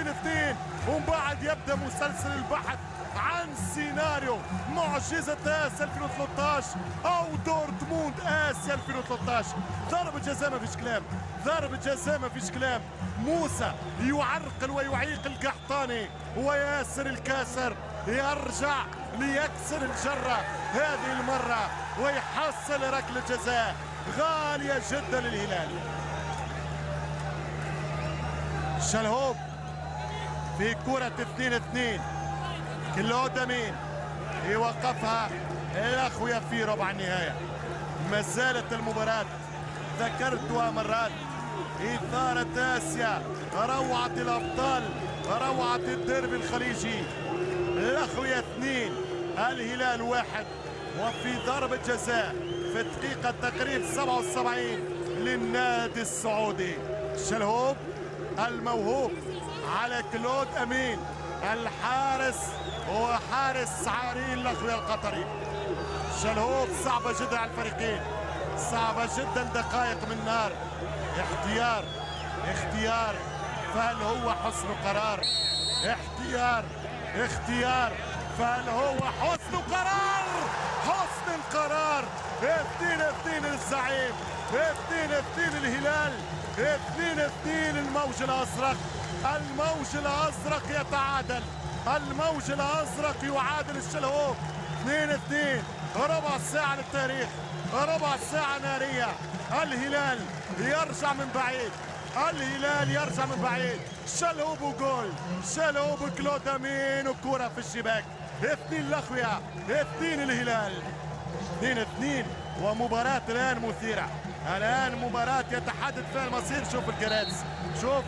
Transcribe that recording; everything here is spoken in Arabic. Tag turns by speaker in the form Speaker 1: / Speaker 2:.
Speaker 1: 2-2. ومن بعد يبدا مسلسل البحث عن سيناريو معجزة آسيا 2013 أو دورتموند آسيا 2013. ضربة جزاء ما فيش كلام، ضربة جزاء ما فيش كلام. موسى يعرقل ويعيق القحطاني وياسر الكاسر يرجع ليكسر الجرة هذه المرة ويحصل ركلة جزاء غالية جدا للهلال. شلهوب في كرة 2-2. كلود أمين يوقفها الأخويا في ربع النهاية. ما زالت المباراة ذكرتها مرات، إثارة آسيا، روعة الأبطال، روعة الديربي الخليجي. الأخويا 2 الهلال 1. وفي ضربة جزاء في الدقيقة تقريبا 77 للنادي السعودي. شلهوب الموهوب على كلود أمين الحارس، هو حارس عارين الأخويا القطري. شلهوب صعبة جدا على الفريقين، صعبة جدا، دقائق من نار. اختيار فهل هو حسن قرار؟ اختيار فهل هو حسن قرار؟ حسن القرار. 2-2 الزعيم، 2-2 الهلال، 2-2 الموج الأزرق. الموج الأزرق يتعادل، الموج الأزرق يعادل الشلهوب 2-2. ربع ساعة للتاريخ، ربع ساعة نارية. الهلال يرجع من بعيد، الهلال يرجع من بعيد. شلهوب وجول، شلهوب كلود أمين وكرة في الشباك. 2 الأخويا، 2 الهلال، 2-2. ومباراة الآن مثيرة، الآن مباراة يتحدد فيها المصير. شوف الكراتس، شوف